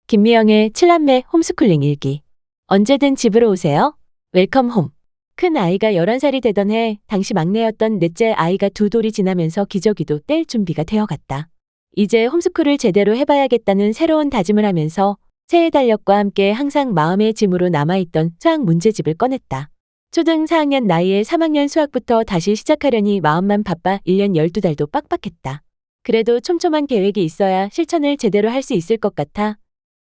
김미영의 7남매 홈스쿨링 일기. 언제든 집으로 오세요. 웰컴 홈. 큰 아이가 11살이 되던 해 당시 막내였던 넷째 아이가 두 돌이 지나면서 기저귀도 뗄 준비가 되어갔다. 이제 홈스쿨을 제대로 해봐야겠다는 새로운 다짐을 하면서 새해 달력과 함께 항상 마음의 짐으로 남아있던 수학 문제집을 꺼냈다. 초등 4학년 나이에 3학년 수학부터 다시 시작하려니 마음만 바빠 1년 12달도 빡빡했다. 그래도 촘촘한 계획이 있어야 실천을 제대로 할 수 있을 것 같아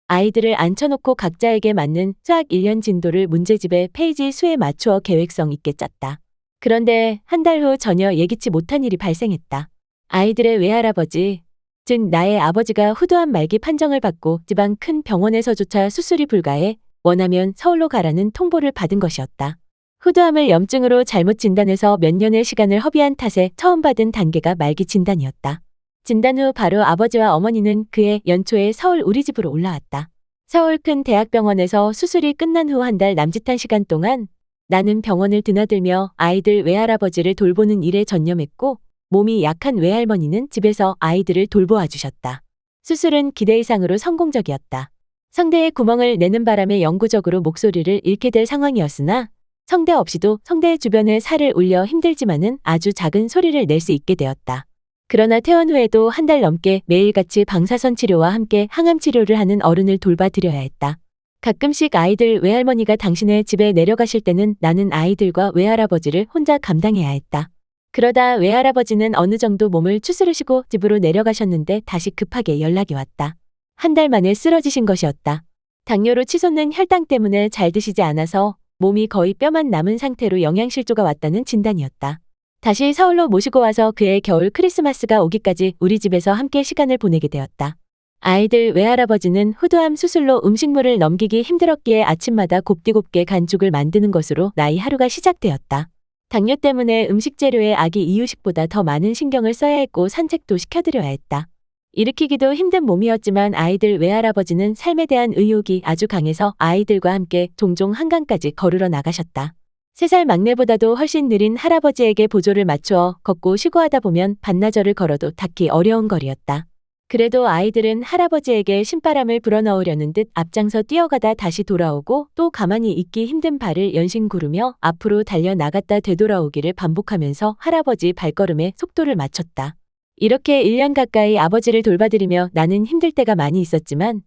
아이들을 앉혀놓고 각자에게 맞는 수학 1년 진도를 문제집의 페이지 수에 맞추어 계획성 있게 짰다. 그런데 한 달 후 전혀 예기치 못한 일이 발생했다. 아이들의 외할아버지, 즉 나의 아버지가 후두암 말기 판정을 받고 지방 큰 병원에서조차 수술이 불가해 원하면 서울로 가라는 통보를 받은 것이었다. 후두암을 염증으로 잘못 진단해서 몇 년의 시간을 허비한 탓에 처음 받은 단계가 말기 진단이었다. 진단 후 바로 아버지와 어머니는 그해 연초에 서울 우리 집으로 올라왔다. 서울 큰 대학병원에서 수술이 끝난 후 한 달 남짓한 시간 동안 나는 병원을 드나들며 아이들 외할아버지를 돌보는 일에 전념했고 몸이 약한 외할머니는 집에서 아이들을 돌보아 주셨다. 수술은 기대 이상으로 성공적이었다. 성대에 구멍을 내는 바람에 영구적으로 목소리를 잃게 될 상황이었으나 성대 없이도 성대 주변에 살을 올려 힘들지만은 아주 작은 소리를 낼 수 있게 되었다. 그러나 퇴원 후에도 한 달 넘게 매일같이 방사선 치료와 함께 항암 치료를 하는 어른을 돌봐드려야 했다. 가끔씩 아이들 외할머니가 당신의 집에 내려가실 때는 나는 아이들과 외할아버지를 혼자 감당해야 했다. 그러다 외할아버지는 어느 정도 몸을 추스르시고 집으로 내려가셨는데 다시 급하게 연락이 왔다. 한 달 만에 쓰러지신 것이었다. 당뇨로 치솟는 혈당 때문에 잘 드시지 않아서 몸이 거의 뼈만 남은 상태로 영양실조가 왔다는 진단이었다. 다시 서울로 모시고 와서 그해 겨울 크리스마스가 오기까지 우리 집에서 함께 시간을 보내게 되었다. 아이들 외할아버지는 후두암 수술로 음식물을 넘기기 힘들었기에 아침마다 곱디곱게 간죽을 만드는 것으로 나의 하루가 시작되었다. 당뇨 때문에 음식 재료에 아기 이유식보다 더 많은 신경을 써야 했고 산책도 시켜드려야 했다. 일으키기도 힘든 몸이었지만 아이들 외할아버지는 삶에 대한 의욕이 아주 강해서 아이들과 함께 종종 한강까지 걸으러 나가셨다. 3살 막내보다도 훨씬 느린 할아버지에게 보조를 맞추어 걷고 쉬고 하다 보면 반나절을 걸어도 닿기 어려운 거리였다. 그래도 아이들은 할아버지에게 신바람을 불어넣으려는 듯 앞장서 뛰어가다 다시 돌아오고 또 가만히 있기 힘든 발을 연신 구르며 앞으로 달려나갔다 되돌아오기를 반복하면서 할아버지 발걸음에 속도를 맞췄다. 이렇게 1년 가까이 아버지를 돌봐드리며 나는 힘들 때가 많이 있었지만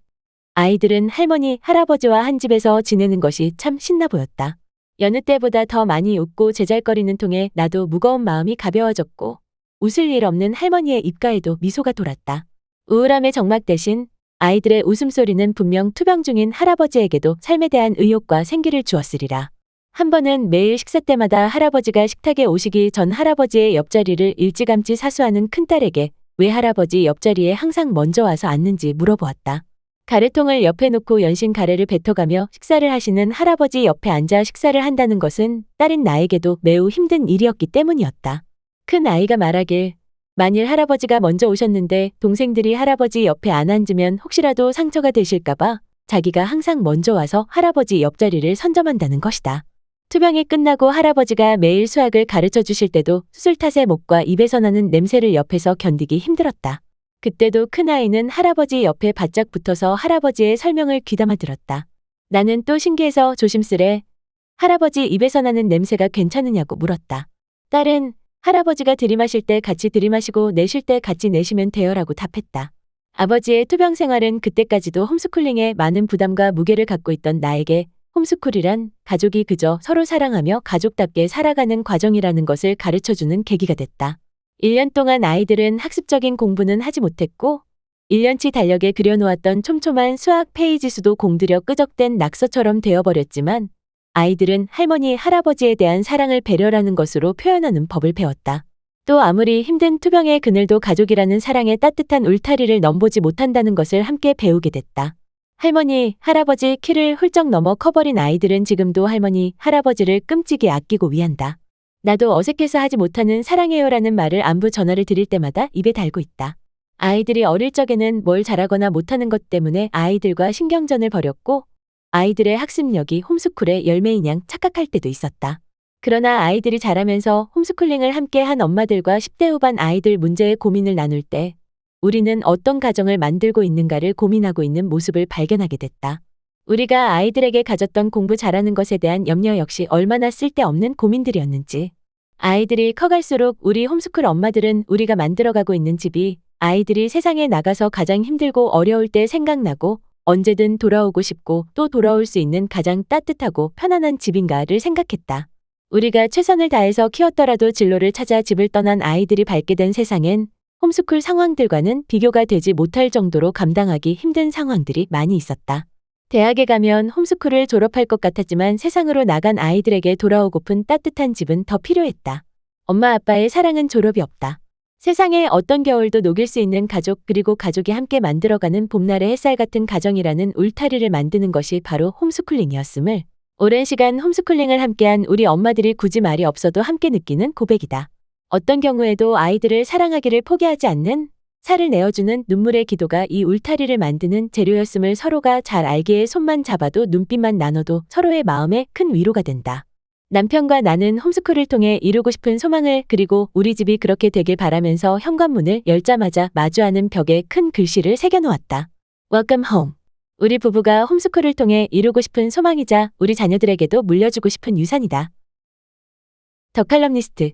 아이들은 할머니, 할아버지와 한 집에서 지내는 것이 참 신나 보였다. 여느 때보다 더 많이 웃고 제잘거리는 통에 나도 무거운 마음이 가벼워졌고 웃을 일 없는 할머니의 입가에도 미소가 돌았다. 우울함의 정막 대신 아이들의 웃음소리는 분명 투병 중인 할아버지에게도 삶에 대한 의욕과 생기를 주었으리라. 한 번은 매일 식사 때마다 할아버지가 식탁에 오시기 전 할아버지의 옆자리를 일찌감치 사수하는 큰딸에게 왜 할아버지 옆자리에 항상 먼저 와서 앉는지 물어보았다. 가래통을 옆에 놓고 연신 가래를 뱉어가며 식사를 하시는 할아버지 옆에 앉아 식사를 한다는 것은 딸인 나에게도 매우 힘든 일이었기 때문이었다. 큰 아이가 말하길 만일 할아버지가 먼저 오셨는데 동생들이 할아버지 옆에 안 앉으면 혹시라도 상처가 되실까봐 자기가 항상 먼저 와서 할아버지 옆자리를 선점한다는 것이다. 투병이 끝나고 할아버지가 매일 수학을 가르쳐 주실 때도 수술 탓에 목과 입에서 나는 냄새를 옆에서 견디기 힘들었다. 그때도 큰아이는 할아버지 옆에 바짝 붙어서 할아버지의 설명을 귀담아 들었다. 나는 또 신기해서 조심스레 할아버지 입에서 나는 냄새가 괜찮으냐고 물었다. 딸은 할아버지가 들이마실 때 같이 들이마시고 내쉴 때 같이 내쉬면 돼요라고 답했다. 아버지의 투병 생활은 그때까지도 홈스쿨링에 많은 부담과 무게를 갖고 있던 나에게 홈스쿨이란 가족이 그저 서로 사랑하며 가족답게 살아가는 과정이라는 것을 가르쳐주는 계기가 됐다. 1년 동안 아이들은 학습적인 공부는 하지 못했고 1년치 달력에 그려놓았던 촘촘한 수학 페이지 수도 공들여 끄적된 낙서처럼 되어버렸지만 아이들은 할머니, 할아버지에 대한 사랑을 배려라는 것으로 표현하는 법을 배웠다. 또 아무리 힘든 투병의 그늘도 가족이라는 사랑의 따뜻한 울타리를 넘보지 못한다는 것을 함께 배우게 됐다. 할머니, 할아버지 키를 훌쩍 넘어 커버린 아이들은 지금도 할머니, 할아버지를 끔찍이 아끼고 위한다. 나도 어색해서 하지 못하는 사랑해요라는 말을 안부 전화를 드릴 때마다 입에 달고 있다. 아이들이 어릴 적에는 뭘 잘하거나 못하는 것 때문에 아이들과 신경전을 벌였고 아이들의 학습력이 홈스쿨의 열매인 양 착각할 때도 있었다. 그러나 아이들이 자라면서 홈스쿨링을 함께 한 엄마들과 10대 후반 아이들 문제의 고민을 나눌 때 우리는 어떤 가정을 만들고 있는가를 고민하고 있는 모습을 발견하게 됐다. 우리가 아이들에게 가졌던 공부 잘하는 것에 대한 염려 역시 얼마나 쓸데없는 고민들이었는지. 아이들이 커갈수록 우리 홈스쿨 엄마들은 우리가 만들어가고 있는 집이 아이들이 세상에 나가서 가장 힘들고 어려울 때 생각나고 언제든 돌아오고 싶고 또 돌아올 수 있는 가장 따뜻하고 편안한 집인가를 생각했다. 우리가 최선을 다해서 키웠더라도 진로를 찾아 집을 떠난 아이들이 밟게 된 세상엔 홈스쿨 상황들과는 비교가 되지 못할 정도로 감당하기 힘든 상황들이 많이 있었다. 대학에 가면 홈스쿨을 졸업할 것 같았지만 세상으로 나간 아이들에게 돌아오고픈 따뜻한 집은 더 필요했다. 엄마 아빠의 사랑은 졸업이 없다. 세상에 어떤 겨울도 녹일 수 있는 가족 그리고 가족이 함께 만들어가는 봄날의 햇살 같은 가정이라는 울타리를 만드는 것이 바로 홈스쿨링이었음을 오랜 시간 홈스쿨링을 함께한 우리 엄마들이 굳이 말이 없어도 함께 느끼는 고백이다. 어떤 경우에도 아이들을 사랑하기를 포기하지 않는 살을 내어주는 눈물의 기도가 이 울타리를 만드는 재료였음을 서로가 잘 알기에 손만 잡아도 눈빛만 나눠도 서로의 마음에 큰 위로가 된다. 남편과 나는 홈스쿨을 통해 이루고 싶은 소망을 그리고 우리 집이 그렇게 되길 바라면서 현관문을 열자마자 마주하는 벽에 큰 글씨를 새겨놓았다. Welcome home. 우리 부부가 홈스쿨을 통해 이루고 싶은 소망이자 우리 자녀들에게도 물려주고 싶은 유산이다. 더 칼럼니스트